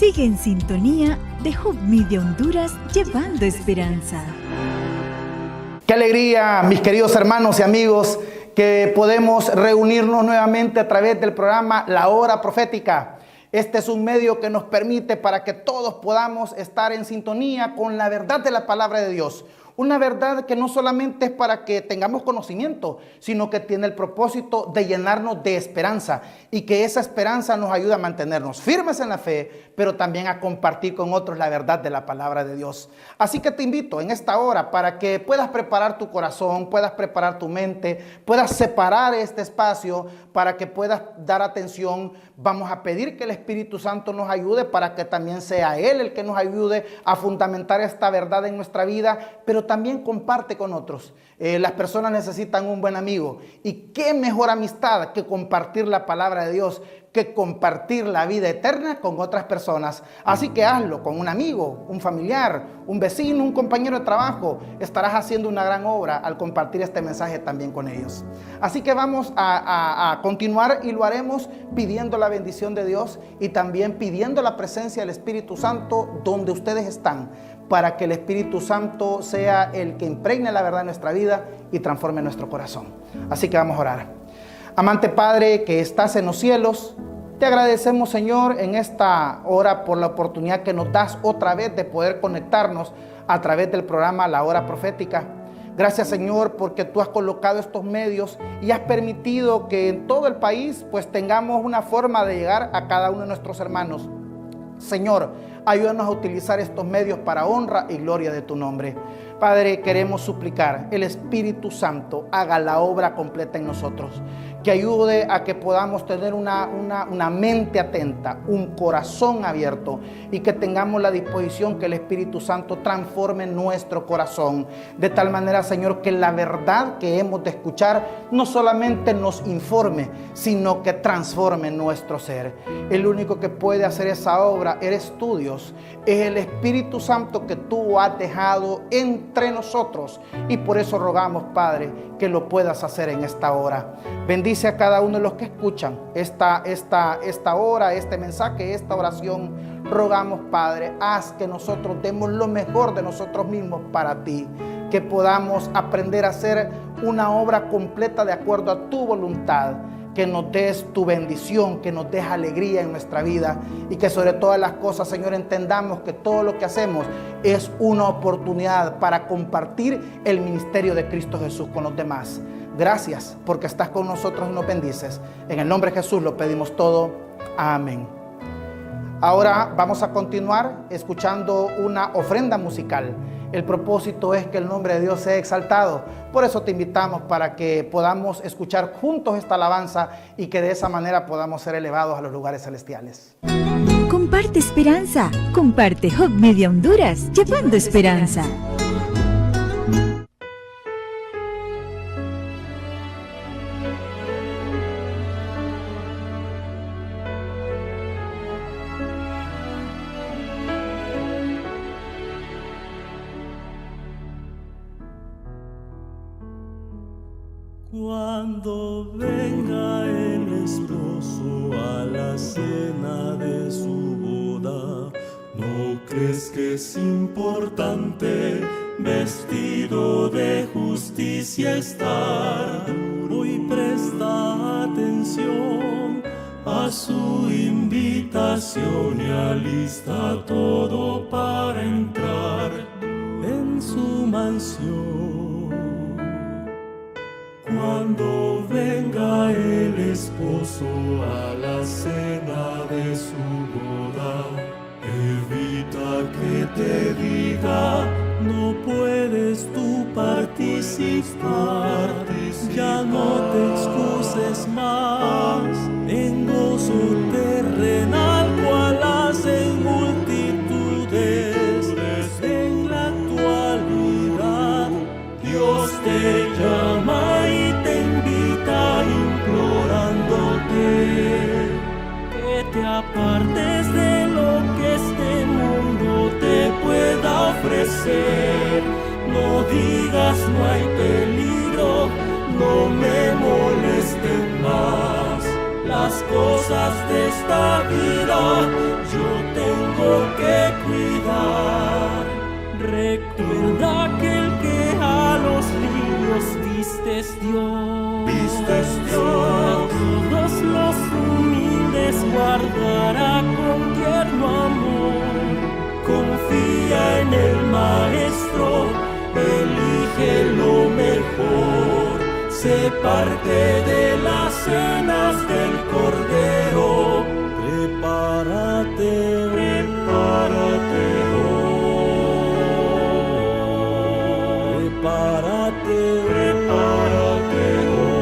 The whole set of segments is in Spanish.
Sigue en sintonía de Hope Media Honduras, llevando esperanza. Qué alegría, mis queridos hermanos y amigos, que podemos reunirnos nuevamente a través del programa La Hora Profética. Este es un medio que nos permite para que todos podamos estar en sintonía con la verdad de la palabra de Dios. Una verdad que no solamente es para que tengamos conocimiento, sino que tiene el propósito de llenarnos de esperanza y que esa esperanza nos ayuda a mantenernos firmes en la fe, pero también a compartir con otros la verdad de la palabra de Dios. Así que te invito en esta hora para que puedas preparar tu corazón, puedas preparar tu mente, puedas separar este espacio para que puedas dar atención. Vamos a pedir que el Espíritu Santo nos ayude para que también sea Él el que nos ayude a fundamentar esta verdad en nuestra vida, pero también comparte con otros. Las personas necesitan un buen amigo, y qué mejor amistad que compartir la palabra de Dios, que compartir la vida eterna con otras personas. Así que hazlo con un amigo, un familiar, un vecino, un compañero de trabajo. Estarás haciendo una gran obra al compartir este mensaje también con ellos. Así que vamos a continuar, y lo haremos pidiendo la bendición de Dios y también pidiendo la presencia del Espíritu Santo donde ustedes están, para que el Espíritu Santo sea el que impregne la verdad en nuestra vida y transforme nuestro corazón. Así que vamos a orar. Amante Padre que estás en los cielos, te agradecemos, Señor, en esta hora por la oportunidad que nos das otra vez de poder conectarnos a través del programa La Hora Profética. Gracias, Señor, porque tú has colocado estos medios y has permitido que en todo el país pues tengamos una forma de llegar a cada uno de nuestros hermanos. Señor, ayúdanos a utilizar estos medios para honra y gloria de tu nombre. Padre, queremos suplicar el Espíritu Santo haga la obra completa en nosotros, que ayude a que podamos tener una mente atenta, un corazón abierto, y que tengamos la disposición que el Espíritu Santo transforme nuestro corazón, de tal manera, Señor, que la verdad que hemos de escuchar no solamente nos informe, sino que transforme nuestro ser. El único que puede hacer esa obra eres tú, Dios. Es el Espíritu Santo que tú has dejado entre nosotros, y por eso rogamos, Padre, que lo puedas hacer en esta hora. Bendice a cada uno de los que escuchan esta hora, este mensaje, esta oración. Rogamos, Padre, haz que nosotros demos lo mejor de nosotros mismos para ti, que podamos aprender a hacer una obra completa de acuerdo a tu voluntad, que nos des tu bendición, que nos des alegría en nuestra vida, y que sobre todas las cosas, Señor, entendamos que todo lo que hacemos es una oportunidad para compartir el ministerio de Cristo Jesús con los demás. Gracias porque estás con nosotros y nos bendices. En el nombre de Jesús lo pedimos todo. Amén. Ahora vamos a continuar escuchando una ofrenda musical. El propósito es que el nombre de Dios sea exaltado. Por eso te invitamos para que podamos escuchar juntos esta alabanza y que de esa manera podamos ser elevados a los lugares celestiales. Comparte esperanza. Comparte Hope Media Honduras, llevando esperanza. Cuando venga el esposo a la cena de su boda, ¿no crees que es importante vestido de justicia estar? Hoy presta atención a su invitación y alista todo para entrar en su mansión. Cuando venga el esposo a la cena de su boda, evita que te diga, no puedes tú participar. Ya no te excuses más en gozo terrenal, cual hacen multitudes. En la actualidad Dios te llama y te invita implorándote que te apartes de lo que este mundo te pueda ofrecer. No digas no hay peligro, no me molesten más las cosas de esta vida. Yo tengo Verdad aquel que a los niños vistes Dios. Vistes Dios. A todos los humildes guardará con tierno amor. Confía en el Maestro, elige lo mejor. Sé parte de las cenas del Cordero. Prepárate, prepárate hoy. Prepárate, prepárate hoy.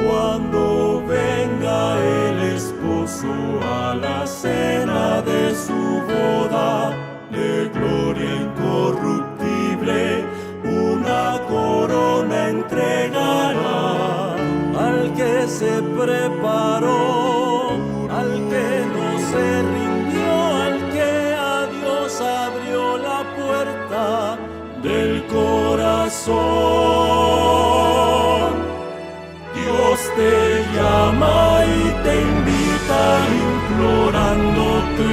Cuando venga el esposo a la cena de su boda, de gloria incorruptible, una corona entregará al que se preparó, al que no se rindió, al que a Dios abrió la puerta del corazón. Dios te llama y te invita implorándote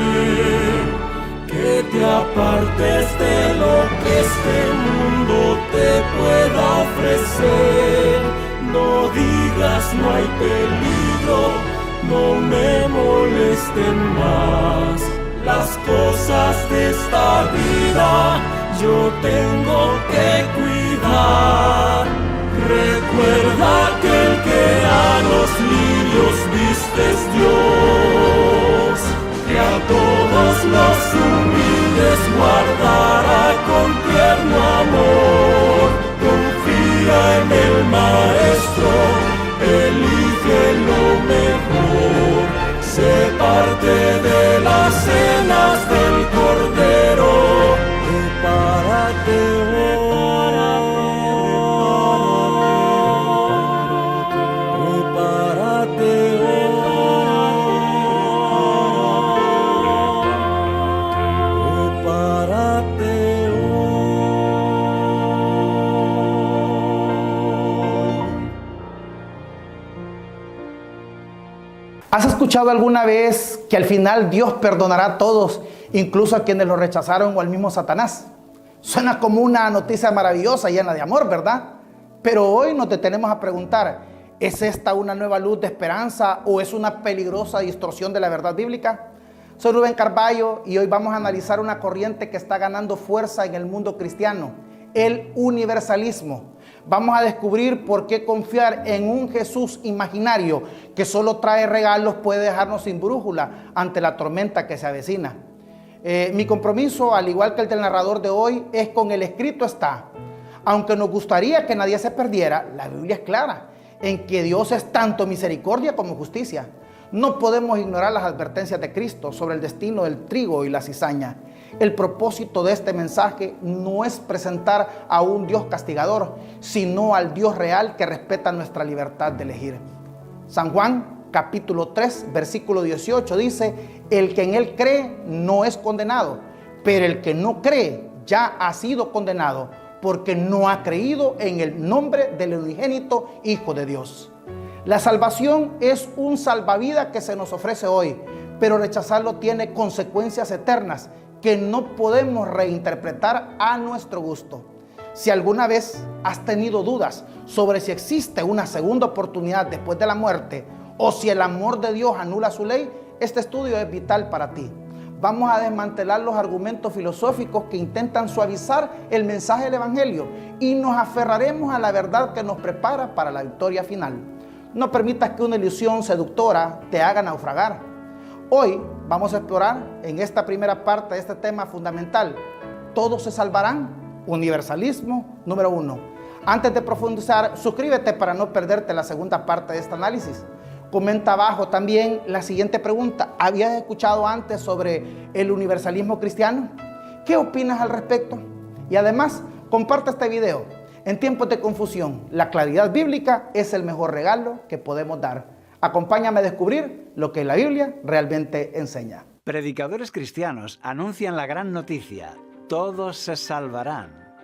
que te apartes de lo que este mundo te pueda ofrecer. No digas no hay peligro, no me molesten más. Las cosas de esta vida yo tengo que cuidar. Recuerda que el que a los lirios vistes Dios, que a todos los humildes guardará con tierno amor. Confía en el Maestro, elige lo mejor. Sé parte de las cenas del Cordero. Prepárate hoy. ¿Has escuchado alguna vez que al final Dios perdonará a todos, incluso a quienes lo rechazaron o al mismo Satanás? Suena como una noticia maravillosa, llena de amor, ¿verdad? Pero hoy nos detenemos a preguntar, ¿es esta una nueva luz de esperanza o es una peligrosa distorsión de la verdad bíblica? Soy Rubén Carballo y hoy vamos a analizar una corriente que está ganando fuerza en el mundo cristiano, el universalismo. Vamos a descubrir por qué confiar en un Jesús imaginario que solo trae regalos puede dejarnos sin brújula ante la tormenta que se avecina. Mi compromiso, al igual que el del narrador de hoy, es con el escrito está. Aunque nos gustaría que nadie se perdiera, la Biblia es clara en que Dios es tanto misericordia como justicia. No podemos ignorar las advertencias de Cristo sobre el destino del trigo y la cizaña. El propósito de este mensaje no es presentar a un Dios castigador, sino al Dios real que respeta nuestra libertad de elegir. San Juan, capítulo 3, versículo 18 dice, el que en él cree no es condenado, pero el que no cree ya ha sido condenado, porque no ha creído en el nombre del unigénito Hijo de Dios. La salvación es un salvavidas que se nos ofrece hoy, pero rechazarlo tiene consecuencias eternas que no podemos reinterpretar a nuestro gusto. Si alguna vez has tenido dudas sobre si existe una segunda oportunidad después de la muerte o si el amor de Dios anula su ley, este estudio es vital para ti. Vamos a desmantelar los argumentos filosóficos que intentan suavizar el mensaje del Evangelio y nos aferraremos a la verdad que nos prepara para la victoria final. No permitas que una ilusión seductora te haga naufragar. Hoy vamos a explorar en esta primera parte de este tema fundamental. ¿Todos se salvarán? Universalismo número 1. Antes de profundizar, suscríbete para no perderte la segunda parte de este análisis. Comenta abajo también la siguiente pregunta. ¿Habías escuchado antes sobre el universalismo cristiano? ¿Qué opinas al respecto? Y además, comparte este video. En tiempos de confusión, la claridad bíblica es el mejor regalo que podemos dar. Acompáñame a descubrir lo que la Biblia realmente enseña. Predicadores cristianos anuncian la gran noticia: todos se salvarán.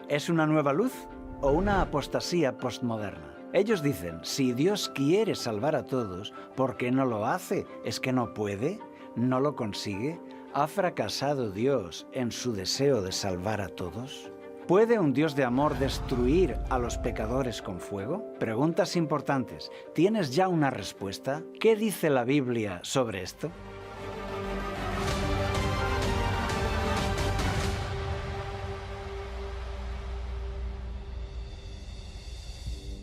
¿Es una nueva luz o una apostasía postmoderna? Ellos dicen, si Dios quiere salvar a todos, ¿por qué no lo hace? ¿Es que no puede? ¿No lo consigue? ¿Ha fracasado Dios en su deseo de salvar a todos? ¿Puede un Dios de amor destruir a los pecadores con fuego? Preguntas importantes. ¿Tienes ya una respuesta? ¿Qué dice la Biblia sobre esto?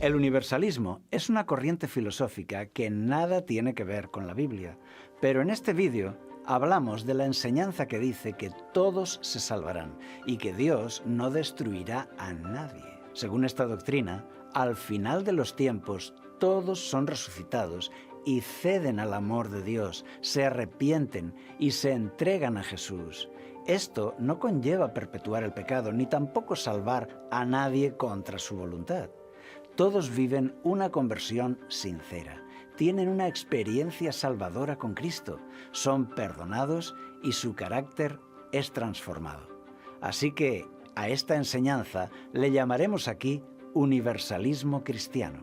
El universalismo es una corriente filosófica que nada tiene que ver con la Biblia, pero en este vídeo hablamos de la enseñanza que dice que todos se salvarán y que Dios no destruirá a nadie. Según esta doctrina, al final de los tiempos todos son resucitados y ceden al amor de Dios, se arrepienten y se entregan a Jesús. Esto no conlleva perpetuar el pecado ni tampoco salvar a nadie contra su voluntad. Todos viven una conversión sincera, tienen una experiencia salvadora con Cristo, son perdonados y su carácter es transformado. Así que a esta enseñanza le llamaremos aquí universalismo cristiano.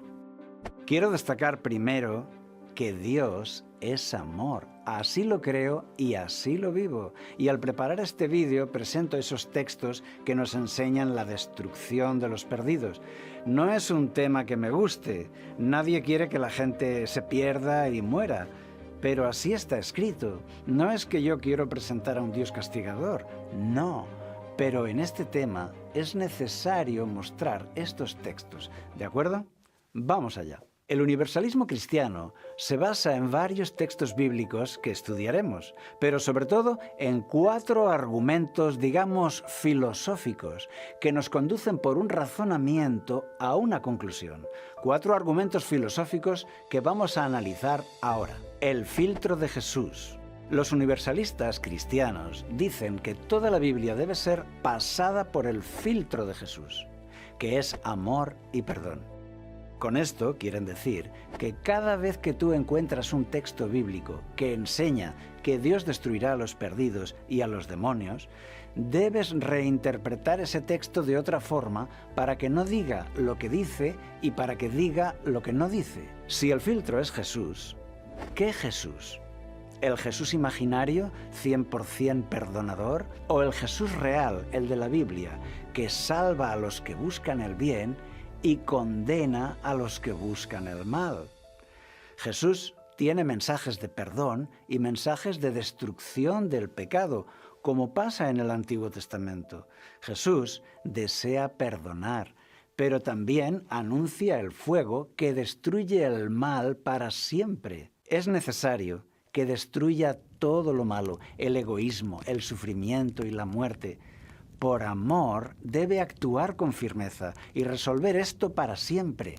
Quiero destacar primero que Dios es amor. Así lo creo y así lo vivo. Y al preparar este vídeo presento esos textos que nos enseñan la destrucción de los perdidos. No es un tema que me guste. Nadie quiere que la gente se pierda y muera. Pero así está escrito. No es que yo quiero presentar a un Dios castigador. No. Pero en este tema es necesario mostrar estos textos. ¿De acuerdo? Vamos allá. El universalismo cristiano se basa en varios textos bíblicos que estudiaremos, pero sobre todo en 4 argumentos, digamos, filosóficos, que nos conducen por un razonamiento a una conclusión. 4 argumentos filosóficos que vamos a analizar ahora. El filtro de Jesús. Los universalistas cristianos dicen que toda la Biblia debe ser pasada por el filtro de Jesús, que es amor y perdón. Con esto quieren decir que cada vez que tú encuentras un texto bíblico que enseña que Dios destruirá a los perdidos y a los demonios, debes reinterpretar ese texto de otra forma para que no diga lo que dice y para que diga lo que no dice. Si el filtro es Jesús, ¿qué Jesús? ¿El Jesús imaginario, 100% perdonador? ¿O el Jesús real, el de la Biblia, que salva a los que buscan el bien y condena a los que buscan el mal? Jesús tiene mensajes de perdón y mensajes de destrucción del pecado, como pasa en el Antiguo Testamento. Jesús desea perdonar, pero también anuncia el fuego que destruye el mal para siempre. Es necesario que destruya todo lo malo, el egoísmo, el sufrimiento y la muerte. Por amor, debe actuar con firmeza y resolver esto para siempre.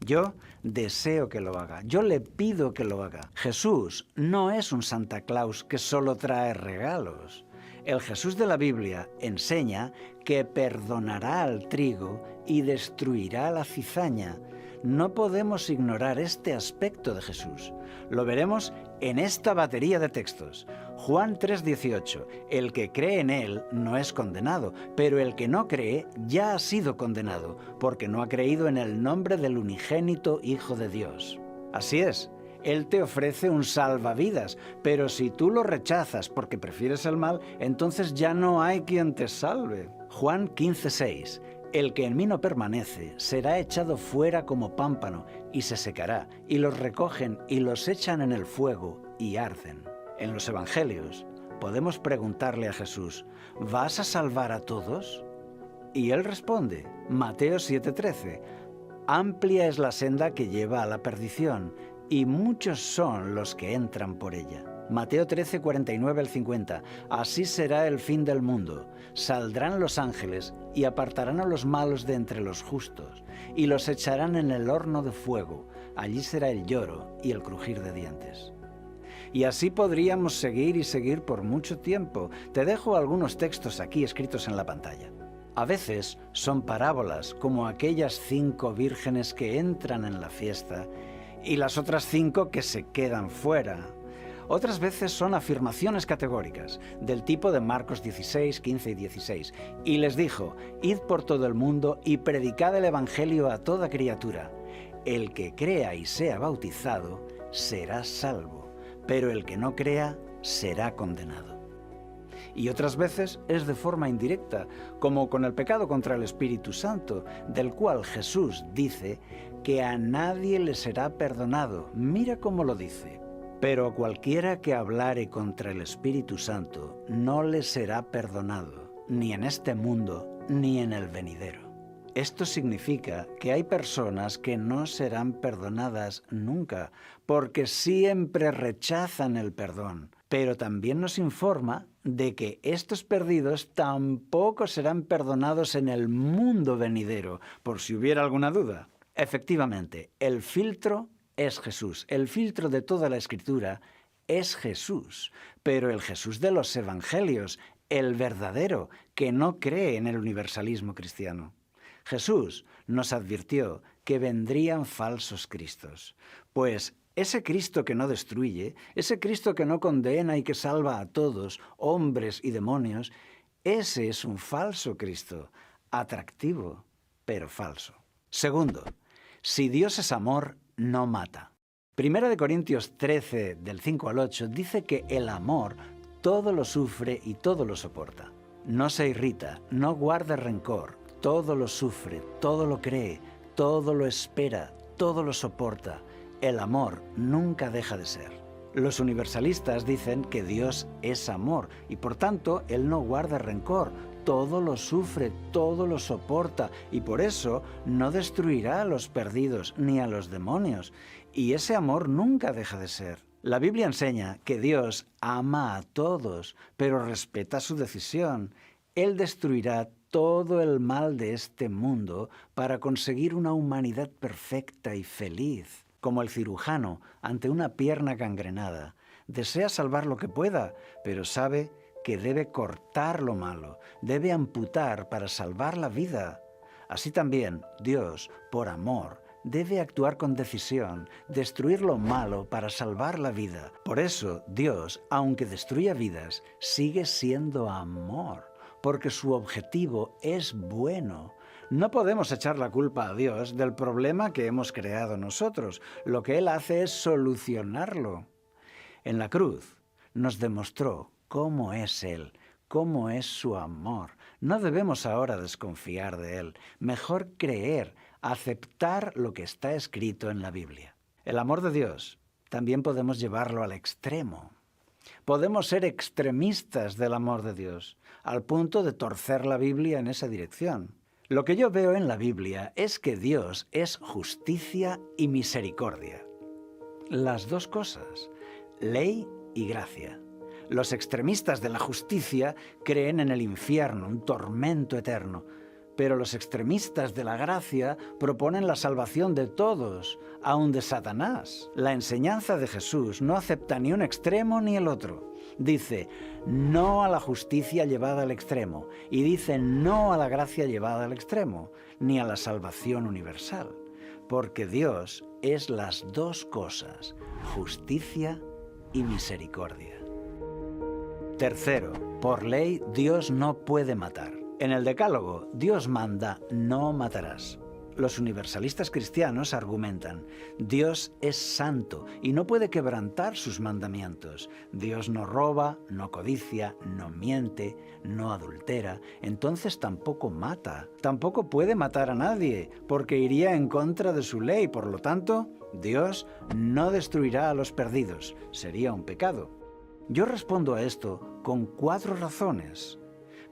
Yo deseo que lo haga, yo le pido que lo haga. Jesús no es un Santa Claus que solo trae regalos. El Jesús de la Biblia enseña que perdonará al trigo y destruirá la cizaña. No podemos ignorar este aspecto de Jesús. Lo veremos en esta batería de textos. Juan 3:18. El que cree en Él no es condenado, pero el que no cree ya ha sido condenado, porque no ha creído en el nombre del unigénito Hijo de Dios. Así es, Él te ofrece un salvavidas, pero si tú lo rechazas porque prefieres el mal, entonces ya no hay quien te salve. Juan 15:6. El que en mí no permanece será echado fuera como pámpano y se secará, y los recogen y los echan en el fuego y arden. En los evangelios podemos preguntarle a Jesús, ¿vas a salvar a todos? Y él responde, Mateo 7:13, amplia es la senda que lleva a la perdición, y muchos son los que entran por ella. Mateo 13:49 al 50. Así será el fin del mundo. Saldrán los ángeles y apartarán a los malos de entre los justos, y los echarán en el horno de fuego. Allí será el lloro y el crujir de dientes. Y así podríamos seguir y seguir por mucho tiempo. Te dejo algunos textos aquí escritos en la pantalla. A veces son parábolas, como aquellas 5 vírgenes que entran en la fiesta y las otras 5 que se quedan fuera. Otras veces son afirmaciones categóricas, del tipo de Marcos 16, 15 y 16. Y les dijo, id por todo el mundo y predicad el evangelio a toda criatura. el que crea y sea bautizado será salvo, pero el que no crea será condenado. Y otras veces es de forma indirecta, como con el pecado contra el Espíritu Santo, del cual Jesús dice que a nadie le será perdonado. Mira cómo lo dice. Pero a cualquiera que hablare contra el Espíritu Santo no le será perdonado, ni en este mundo, ni en el venidero. Esto significa que hay personas que no serán perdonadas nunca, porque siempre rechazan el perdón. Pero también nos informa de que estos perdidos tampoco serán perdonados en el mundo venidero, por si hubiera alguna duda. Efectivamente, el filtro es Jesús. El filtro de toda la Escritura es Jesús, pero el Jesús de los Evangelios, el verdadero, que no cree en el universalismo cristiano. Jesús nos advirtió que vendrían falsos cristos, pues ese Cristo que no destruye, ese Cristo que no condena y que salva a todos, hombres y demonios, ese es un falso Cristo, atractivo, pero falso. Segundo, si Dios es amor, no mata. Primera de Corintios 13, del 5 al 8, dice que el amor todo lo sufre y todo lo soporta. No se irrita, no guarda rencor, todo lo sufre, todo lo cree, todo lo espera, todo lo soporta. El amor nunca deja de ser. Los universalistas dicen que Dios es amor y por tanto Él no guarda rencor, todo lo sufre, todo lo soporta y por eso no destruirá a los perdidos ni a los demonios. Y ese amor nunca deja de ser. La Biblia enseña que Dios ama a todos, pero respeta su decisión. Él destruirá todo el mal de este mundo para conseguir una humanidad perfecta y feliz. Como el cirujano ante una pierna gangrenada, desea salvar lo que pueda, pero sabe que debe cortar lo malo, debe amputar para salvar la vida. Así también, Dios, por amor, debe actuar con decisión, destruir lo malo para salvar la vida. Por eso, Dios, aunque destruya vidas, sigue siendo amor, porque su objetivo es bueno. No podemos echar la culpa a Dios del problema que hemos creado nosotros. Lo que Él hace es solucionarlo. En la cruz nos demostró cómo es Él, cómo es su amor. No debemos ahora desconfiar de Él. Mejor creer, aceptar lo que está escrito en la Biblia. El amor de Dios también podemos llevarlo al extremo. Podemos ser extremistas del amor de Dios, al punto de torcer la Biblia en esa dirección. Lo que yo veo en la Biblia es que Dios es justicia y misericordia. Las dos cosas, ley y gracia. Los extremistas de la justicia creen en el infierno, un tormento eterno, pero los extremistas de la gracia proponen la salvación de todos, aun de Satanás. La enseñanza de Jesús no acepta ni un extremo ni el otro. Dice no a la justicia llevada al extremo y dice no a la gracia llevada al extremo, ni a la salvación universal, porque Dios es las dos cosas, justicia y misericordia. Tercero, por ley Dios no puede matar. En el Decálogo, Dios manda, no matarás. Los universalistas cristianos argumentan, Dios es santo y no puede quebrantar sus mandamientos. Dios no roba, no codicia, no miente, no adultera, entonces tampoco mata. Tampoco puede matar a nadie, porque iría en contra de su ley. Por lo tanto, Dios no destruirá a los perdidos. Sería un pecado. Yo respondo a esto con 4 razones.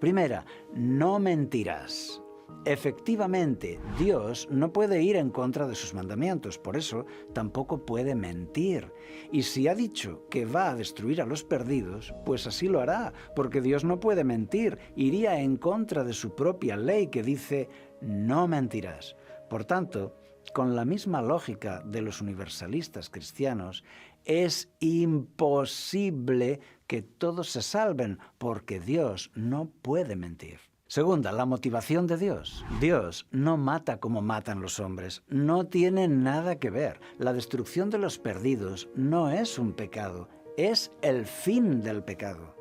Primera, no mentirás. Efectivamente, Dios no puede ir en contra de sus mandamientos, por eso tampoco puede mentir. Y si ha dicho que va a destruir a los perdidos, pues así lo hará, porque Dios no puede mentir, iría en contra de su propia ley que dice no mentirás. Por tanto, con la misma lógica de los universalistas cristianos, es imposible que todos se salven, porque Dios no puede mentir. Segunda, la motivación de Dios. Dios no mata como matan los hombres. No tiene nada que ver. La destrucción de los perdidos no es un pecado, es el fin del pecado.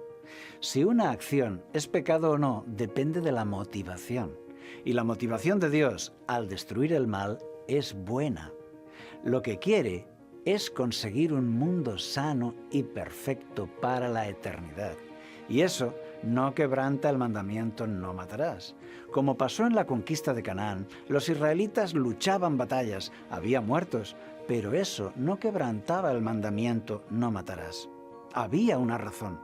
Si una acción es pecado o no, depende de la motivación. Y la motivación de Dios al destruir el mal es buena. Lo que quiere es conseguir un mundo sano y perfecto para la eternidad. Y eso no quebranta el mandamiento no matarás. Como pasó en la conquista de Canaán, los israelitas luchaban batallas, había muertos, pero eso no quebrantaba el mandamiento no matarás. Había una razón.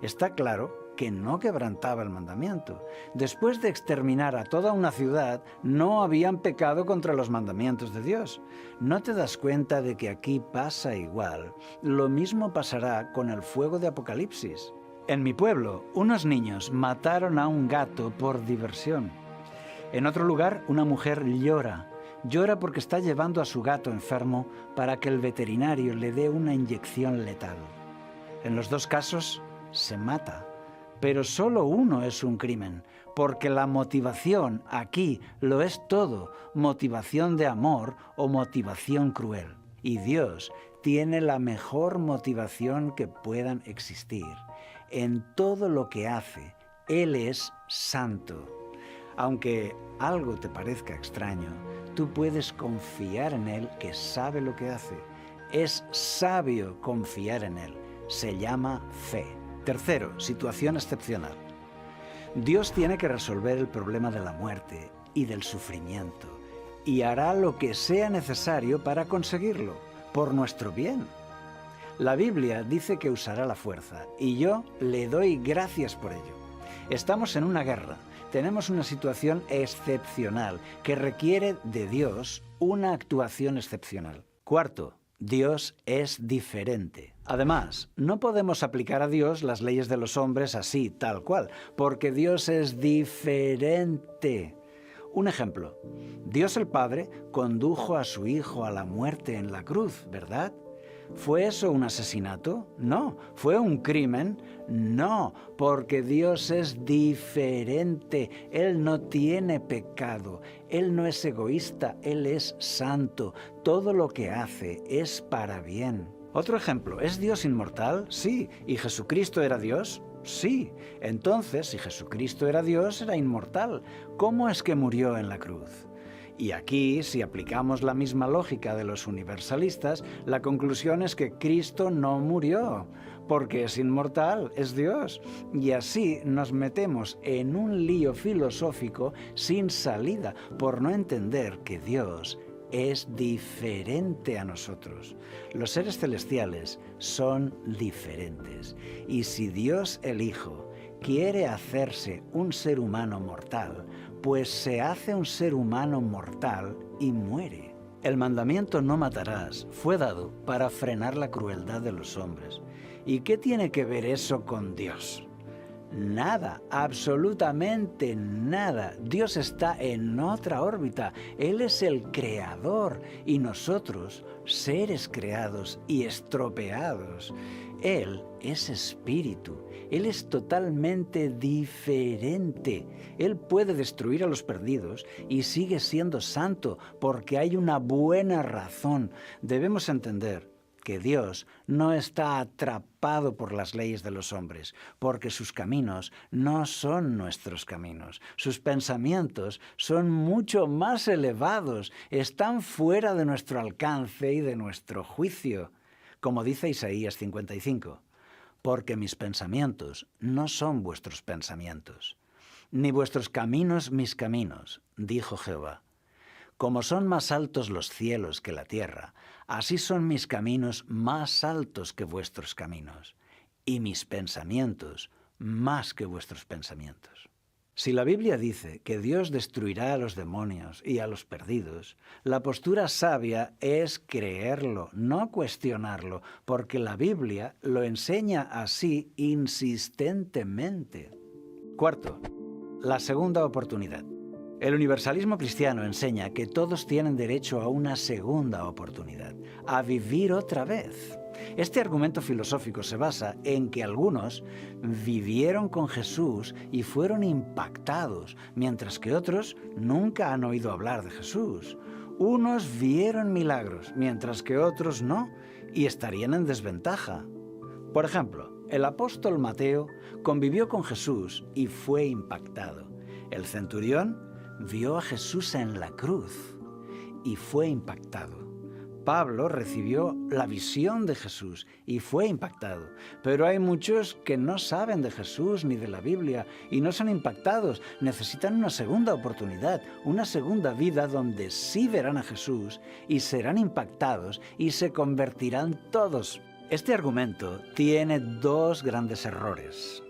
Está claro que no quebrantaba el mandamiento. Después de exterminar a toda una ciudad, no habían pecado contra los mandamientos de Dios. ¿No te das cuenta de que aquí pasa igual? Lo mismo pasará con el fuego de Apocalipsis. En mi pueblo, unos niños mataron a un gato por diversión. En otro lugar, una mujer llora. Llora porque está llevando a su gato enfermo para que el veterinario le dé una inyección letal. En los dos casos, se mata. Pero solo uno es un crimen, porque la motivación aquí lo es todo, motivación de amor o motivación cruel. Y Dios tiene la mejor motivación que puedan existir. En todo lo que hace, Él es santo. Aunque algo te parezca extraño, tú puedes confiar en Él que sabe lo que hace. Es sabio confiar en Él. Se llama fe. Tercero, situación excepcional. Dios tiene que resolver el problema de la muerte y del sufrimiento y hará lo que sea necesario para conseguirlo, por nuestro bien. La Biblia dice que usará la fuerza y yo le doy gracias por ello. Estamos en una guerra, tenemos una situación excepcional que requiere de Dios una actuación excepcional. Cuarto, Dios es diferente. Además, no podemos aplicar a Dios las leyes de los hombres así, tal cual, porque Dios es diferente. Un ejemplo, Dios el Padre condujo a su Hijo a la muerte en la cruz, ¿verdad? ¿Fue eso un asesinato? No. ¿Fue un crimen? No, porque Dios es diferente. Él no tiene pecado. Él no es egoísta. Él es santo. Todo lo que hace es para bien. Otro ejemplo, ¿es Dios inmortal? Sí. ¿Y Jesucristo era Dios? Sí. Entonces, si Jesucristo era Dios, era inmortal. ¿Cómo es que murió en la cruz? Y aquí, si aplicamos la misma lógica de los universalistas, la conclusión es que Cristo no murió, porque es inmortal, es Dios. Y así nos metemos en un lío filosófico sin salida por no entender que Dios es diferente a nosotros. Los seres celestiales son diferentes. Y si Dios el Hijo quiere hacerse un ser humano mortal, pues se hace un ser humano mortal y muere. El mandamiento no matarás fue dado para frenar la crueldad de los hombres. ¿Y qué tiene que ver eso con Dios? Nada, absolutamente nada. Dios está en otra órbita. Él es el creador y nosotros, seres creados y estropeados. Él es espíritu. Él es totalmente diferente. Él puede destruir a los perdidos y sigue siendo santo porque hay una buena razón. Debemos entender que Dios no está atrapado por las leyes de los hombres, porque sus caminos no son nuestros caminos. Sus pensamientos son mucho más elevados, están fuera de nuestro alcance y de nuestro juicio. Como dice Isaías 55, porque mis pensamientos no son vuestros pensamientos, ni vuestros caminos mis caminos, dijo Jehová. Como son más altos los cielos que la tierra, así son mis caminos más altos que vuestros caminos, y mis pensamientos más que vuestros pensamientos. Si la Biblia dice que Dios destruirá a los demonios y a los perdidos, la postura sabia es creerlo, no cuestionarlo, porque la Biblia lo enseña así insistentemente. Cuarto, la segunda oportunidad. El universalismo cristiano enseña que todos tienen derecho a una segunda oportunidad, a vivir otra vez. Este argumento filosófico se basa en que algunos vivieron con Jesús y fueron impactados, mientras que otros nunca han oído hablar de Jesús. Unos vieron milagros, mientras que otros no, y estarían en desventaja. Por ejemplo, el apóstol Mateo convivió con Jesús y fue impactado. El centurión vio a Jesús en la cruz y fue impactado. Pablo recibió la visión de Jesús y fue impactado. Pero hay muchos que no saben de Jesús ni de la Biblia y no son impactados. Necesitan una segunda oportunidad, una segunda vida donde sí verán a Jesús y serán impactados y se convertirán todos. Este argumento tiene dos grandes errores.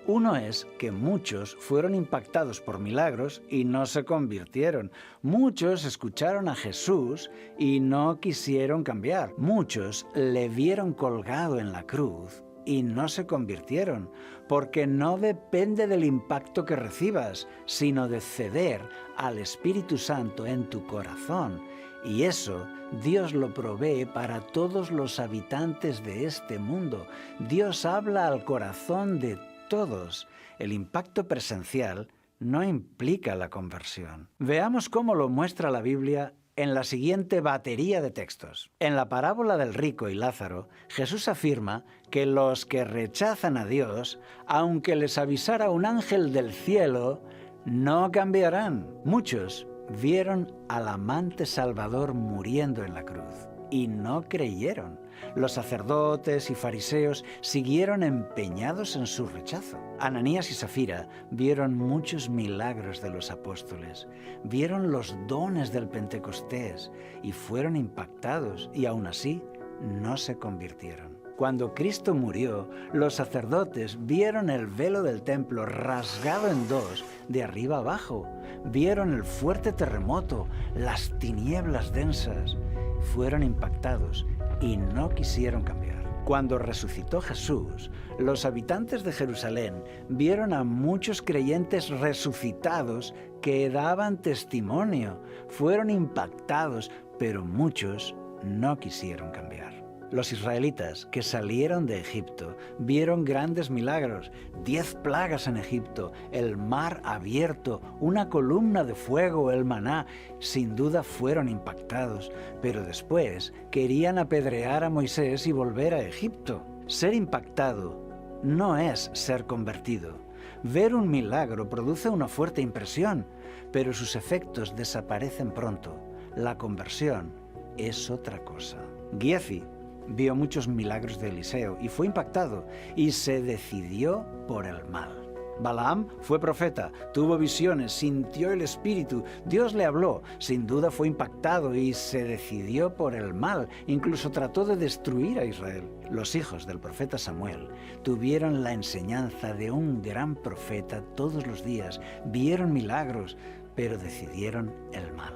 Uno es que muchos fueron impactados por milagros y no se convirtieron. Muchos escucharon a Jesús y no quisieron cambiar. Muchos le vieron colgado en la cruz y no se convirtieron, porque no depende del impacto que recibas, sino de ceder al Espíritu Santo en tu corazón. Y eso Dios lo provee para todos los habitantes de este mundo. Dios habla al corazón de todos. El impacto presencial no implica la conversión. Veamos cómo lo muestra la Biblia en la siguiente batería de textos. En la parábola del rico y Lázaro, Jesús afirma que los que rechazan a Dios, aunque les avisara un ángel del cielo, no cambiarán. Muchos vieron al amante Salvador muriendo en la cruz y no creyeron. Los sacerdotes y fariseos siguieron empeñados en su rechazo. Ananías y Safira vieron muchos milagros de los apóstoles, vieron los dones del Pentecostés y fueron impactados y aún así no se convirtieron. Cuando Cristo murió, los sacerdotes vieron el velo del templo rasgado en dos, de arriba abajo. Vieron el fuerte terremoto, las tinieblas densas. Fueron impactados y no quisieron cambiar. Cuando resucitó Jesús, los habitantes de Jerusalén vieron a muchos creyentes resucitados que daban testimonio. Fueron impactados, pero muchos no quisieron cambiar. Los israelitas que salieron de Egipto vieron grandes milagros, 10 plagas en Egipto, el mar abierto, una columna de fuego, el maná. Sin duda fueron impactados, pero después querían apedrear a Moisés y volver a Egipto. Ser impactado no es ser convertido. Ver un milagro produce una fuerte impresión, pero sus efectos desaparecen pronto. La conversión es otra cosa. Giezi vio muchos milagros de Eliseo y fue impactado y se decidió por el mal. Balaam fue profeta, tuvo visiones, sintió el Espíritu, Dios le habló, sin duda fue impactado y se decidió por el mal, incluso trató de destruir a Israel. Los hijos del profeta Samuel tuvieron la enseñanza de un gran profeta todos los días, vieron milagros, pero decidieron el mal.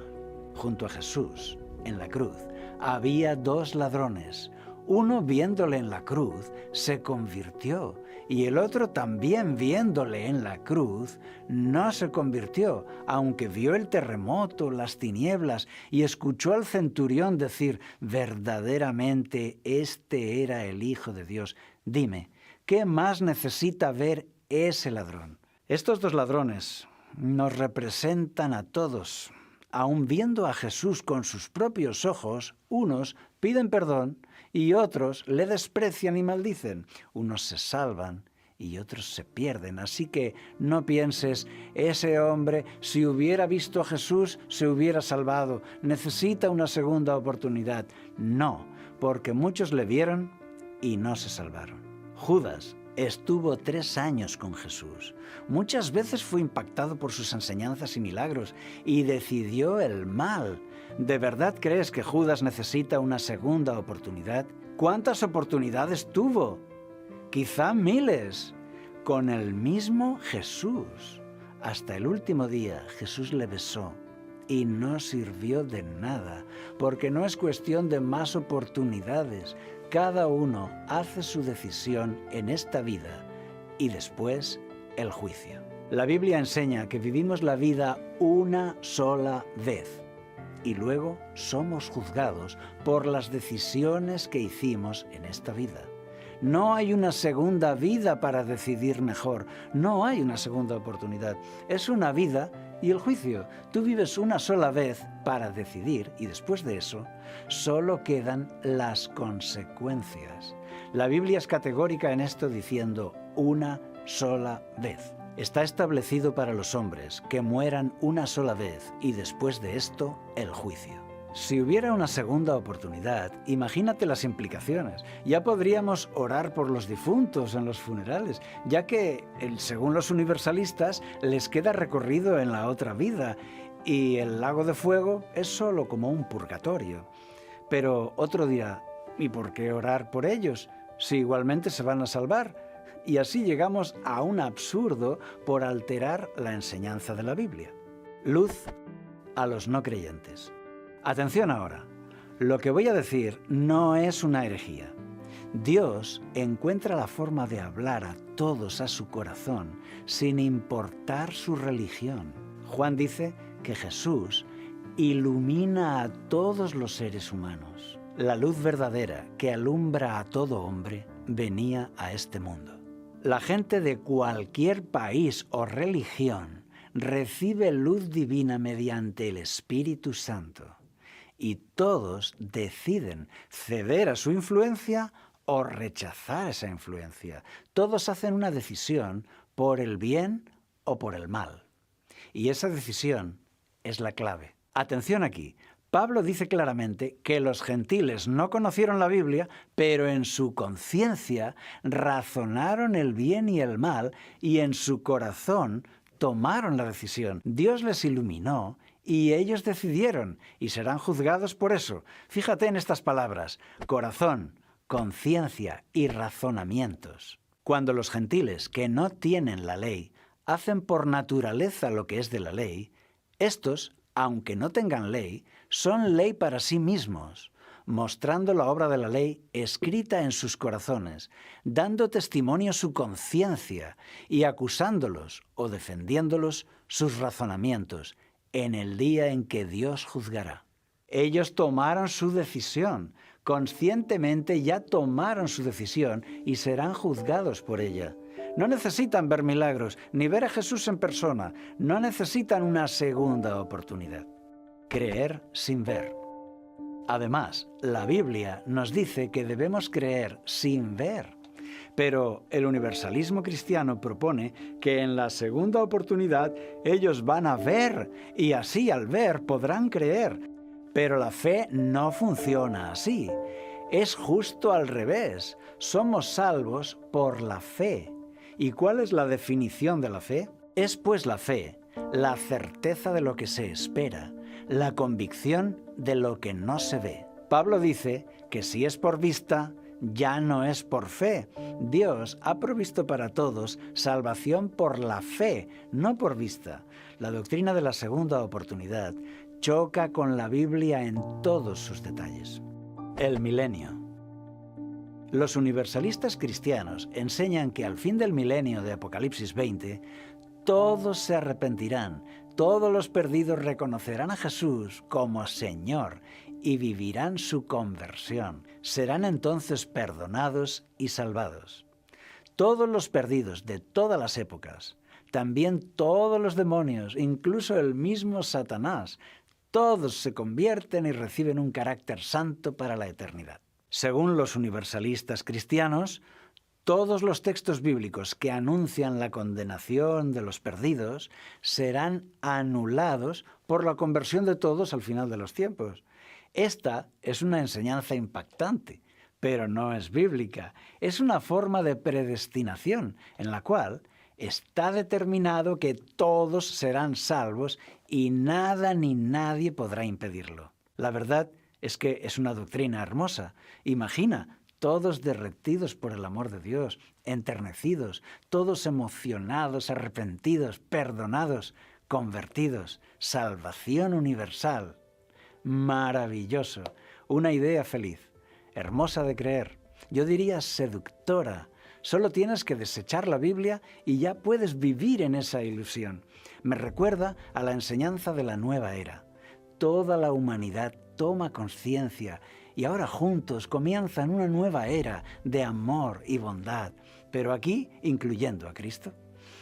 Junto a Jesús, en la cruz, había 2 ladrones. Uno, viéndole en la cruz, se convirtió, y el otro también viéndole en la cruz, no se convirtió, aunque vio el terremoto, las tinieblas, y escuchó al centurión decir: verdaderamente este era el Hijo de Dios. Dime, ¿qué más necesita ver ese ladrón? Estos 2 ladrones nos representan a todos. Aun viendo a Jesús con sus propios ojos, unos piden perdón y otros le desprecian y maldicen. Unos se salvan y otros se pierden. Así que no pienses: ese hombre, si hubiera visto a Jesús, se hubiera salvado. Necesita una segunda oportunidad. No, porque muchos le vieron y no se salvaron. Judas estuvo 3 años con Jesús. Muchas veces fue impactado por sus enseñanzas y milagros y decidió el mal. ¿De verdad crees que Judas necesita una segunda oportunidad? ¿Cuántas oportunidades tuvo? Quizá miles. Con el mismo Jesús. Hasta el último día Jesús le besó y no sirvió de nada, porque no es cuestión de más oportunidades. Cada uno hace su decisión en esta vida y después el juicio. La Biblia enseña que vivimos la vida una sola vez y luego somos juzgados por las decisiones que hicimos en esta vida. No hay una segunda vida para decidir mejor, no hay una segunda oportunidad. Es una vida y el juicio. Tú vives una sola vez para decidir y después de eso solo quedan las consecuencias. La Biblia es categórica en esto diciendo una sola vez. Está establecido para los hombres que mueran una sola vez y después de esto el juicio. Si hubiera una segunda oportunidad, imagínate las implicaciones. Ya podríamos orar por los difuntos en los funerales, ya que, según los universalistas, les queda recorrido en la otra vida y el lago de fuego es solo como un purgatorio. Pero otro dirá, ¿y por qué orar por ellos si igualmente se van a salvar? Y así llegamos a un absurdo por alterar la enseñanza de la Biblia. Luz a los no creyentes. Atención ahora, lo que voy a decir no es una herejía. Dios encuentra la forma de hablar a todos a su corazón sin importar su religión. Juan dice que Jesús ilumina a todos los seres humanos. La luz verdadera que alumbra a todo hombre venía a este mundo. La gente de cualquier país o religión recibe luz divina mediante el Espíritu Santo. Y todos deciden ceder a su influencia o rechazar esa influencia. Todos hacen una decisión por el bien o por el mal. Y esa decisión es la clave. Atención aquí. Pablo dice claramente que los gentiles no conocieron la Biblia, pero en su conciencia razonaron el bien y el mal y en su corazón tomaron la decisión. Dios les iluminó y ellos decidieron y serán juzgados por eso. Fíjate en estas palabras: corazón, conciencia y razonamientos. Cuando los gentiles que no tienen la ley hacen por naturaleza lo que es de la ley, estos, aunque no tengan ley, son ley para sí mismos, mostrando la obra de la ley escrita en sus corazones, dando testimonio su conciencia y acusándolos o defendiéndolos sus razonamientos en el día en que Dios juzgará. Ellos tomaron su decisión, conscientemente ya tomaron su decisión y serán juzgados por ella. No necesitan ver milagros, ni ver a Jesús en persona. No necesitan una segunda oportunidad. Creer sin ver. Además, la Biblia nos dice que debemos creer sin ver. Pero el universalismo cristiano propone que en la segunda oportunidad ellos van a ver y así al ver podrán creer. Pero la fe no funciona así. Es justo al revés. Somos salvos por la fe. ¿Y cuál es la definición de la fe? Es pues la fe, la certeza de lo que se espera, la convicción de lo que no se ve. Pablo dice que si es por vista, ya no es por fe. Dios ha provisto para todos salvación por la fe, no por vista. La doctrina de la segunda oportunidad choca con la Biblia en todos sus detalles. El milenio. Los universalistas cristianos enseñan que al fin del milenio de Apocalipsis 20, todos se arrepentirán, todos los perdidos reconocerán a Jesús como Señor y vivirán su conversión. Serán entonces perdonados y salvados. Todos los perdidos de todas las épocas, también todos los demonios, incluso el mismo Satanás, todos se convierten y reciben un carácter santo para la eternidad. Según los universalistas cristianos, todos los textos bíblicos que anuncian la condenación de los perdidos serán anulados por la conversión de todos al final de los tiempos. Esta es una enseñanza impactante, pero no es bíblica. Es una forma de predestinación en la cual está determinado que todos serán salvos y nada ni nadie podrá impedirlo. La verdad es que es una doctrina hermosa. Imagina, todos derretidos por el amor de Dios, enternecidos, todos emocionados, arrepentidos, perdonados, convertidos, salvación universal. Maravilloso, una idea feliz, hermosa de creer, yo diría seductora. Solo tienes que desechar la Biblia y ya puedes vivir en esa ilusión. Me recuerda a la enseñanza de la nueva era. Toda la humanidad toma conciencia y ahora juntos comienzan una nueva era de amor y bondad, pero aquí incluyendo a Cristo.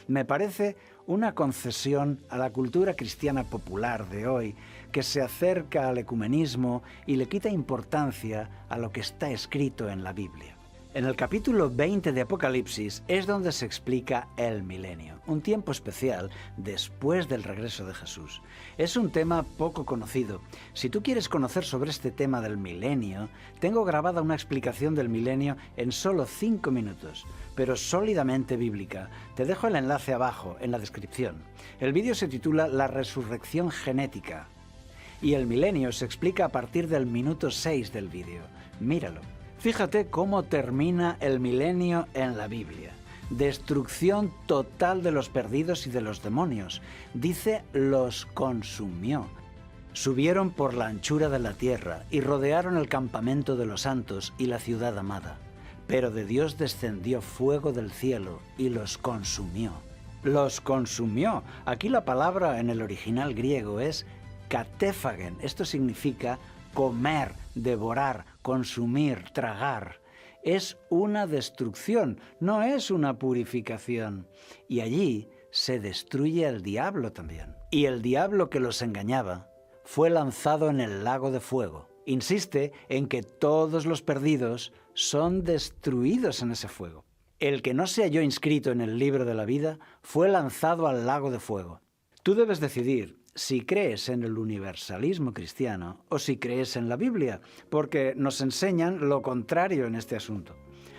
Me parece una concesión a la cultura cristiana popular de hoy que se acerca al ecumenismo y le quita importancia a lo que está escrito en la Biblia. En el capítulo 20 de Apocalipsis es donde se explica el milenio, un tiempo especial después del regreso de Jesús. Es un tema poco conocido. Si tú quieres conocer sobre este tema del milenio, tengo grabada una explicación del milenio en solo 5 minutos, pero sólidamente bíblica. Te dejo el enlace abajo, en la descripción. El vídeo se titula La resurrección genética y el milenio se explica a partir del minuto 6 del vídeo. Míralo. Fíjate cómo termina el milenio en la Biblia. Destrucción total de los perdidos y de los demonios. Dice, los consumió. Subieron por la anchura de la tierra y rodearon el campamento de los santos y la ciudad amada. Pero de Dios descendió fuego del cielo y los consumió. Los consumió. Aquí la palabra en el original griego es katéfagen. Esto significa comer, devorar, consumir, tragar. Es una destrucción, no es una purificación. Y allí se destruye el diablo también. Y el diablo que los engañaba fue lanzado en el lago de fuego. Insiste en que todos los perdidos son destruidos en ese fuego. El que no se halló inscrito en el libro de la vida fue lanzado al lago de fuego. Tú debes decidir si crees en el universalismo cristiano o si crees en la Biblia, porque nos enseñan lo contrario en este asunto.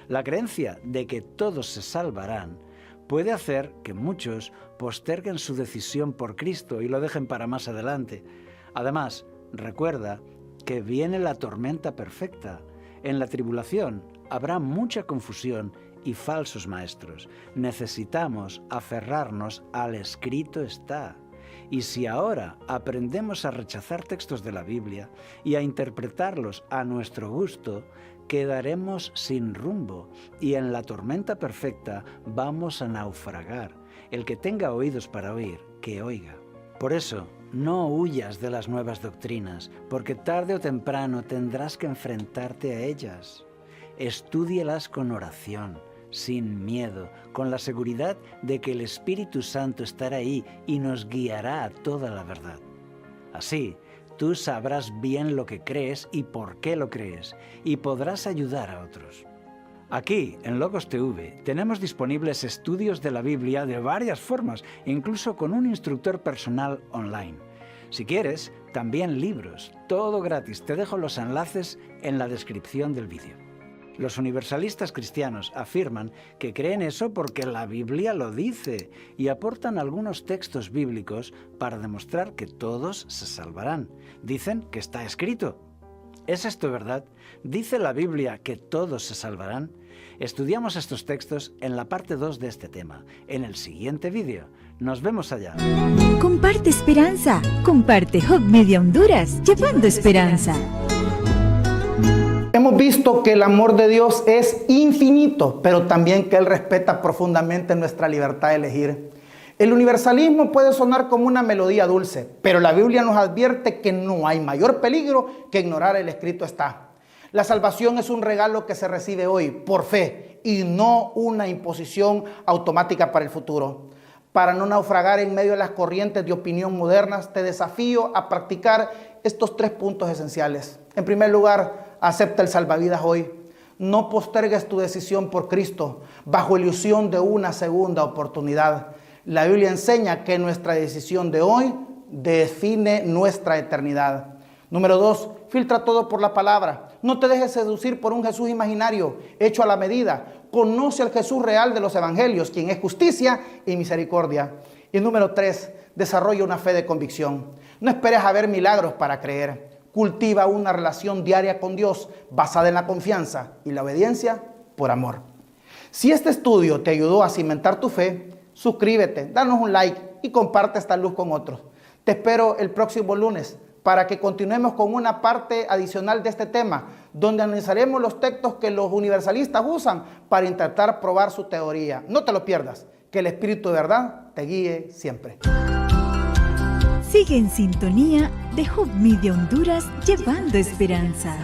La creencia de que todos se salvarán puede hacer que muchos posterguen su decisión por Cristo y lo dejen para más adelante. Además, recuerda que viene la tormenta perfecta. En la tribulación habrá mucha confusión y falsos maestros. Necesitamos aferrarnos al escrito está. Y si ahora aprendemos a rechazar textos de la Biblia y a interpretarlos a nuestro gusto, quedaremos sin rumbo y en la tormenta perfecta vamos a naufragar. El que tenga oídos para oír, que oiga. Por eso, no huyas de las nuevas doctrinas, porque tarde o temprano tendrás que enfrentarte a ellas. Estúdielas con oración, sin miedo, con la seguridad de que el Espíritu Santo estará ahí y nos guiará a toda la verdad. Así, tú sabrás bien lo que crees y por qué lo crees, y podrás ayudar a otros. Aquí, en Logos TV, tenemos disponibles estudios de la Biblia de varias formas, incluso con un instructor personal online. Si quieres, también libros, todo gratis. Te dejo los enlaces en la descripción del vídeo. Los universalistas cristianos afirman que creen eso porque la Biblia lo dice y aportan algunos textos bíblicos para demostrar que todos se salvarán. Dicen que está escrito. ¿Es esto verdad? ¿Dice la Biblia que todos se salvarán? Estudiamos estos textos en la parte 2 de este tema, en el siguiente vídeo. Nos vemos allá. Comparte esperanza. Comparte Hub Media Honduras, llevando esperanza. Hemos visto que el amor de Dios es infinito, pero también que Él respeta profundamente nuestra libertad de elegir. El universalismo puede sonar como una melodía dulce, pero la Biblia nos advierte que no hay mayor peligro que ignorar el escrito está. La salvación es un regalo que se recibe hoy por fe y no una imposición automática para el futuro. Para no naufragar en medio de las corrientes de opinión modernas, te desafío a practicar estos 3 puntos esenciales. En primer lugar, acepta el salvavidas hoy. No postergues tu decisión por Cristo bajo ilusión de una segunda oportunidad. La Biblia enseña que nuestra decisión de hoy define nuestra eternidad. Número 2, filtra todo por la palabra. No te dejes seducir por un Jesús imaginario, hecho a la medida. Conoce al Jesús real de los evangelios, quien es justicia y misericordia. Y número 3, desarrolla una fe de convicción. No esperes a ver milagros para creer. Cultiva una relación diaria con Dios basada en la confianza y la obediencia por amor. Si este estudio te ayudó a cimentar tu fe, suscríbete, danos un like y comparte esta luz con otros. Te espero el próximo lunes para que continuemos con una parte adicional de este tema, donde analizaremos los textos que los universalistas usan para intentar probar su teoría. No te lo pierdas, que el Espíritu de verdad te guíe siempre. Sigue en sintonía de Hub Media Honduras, llevando esperanza.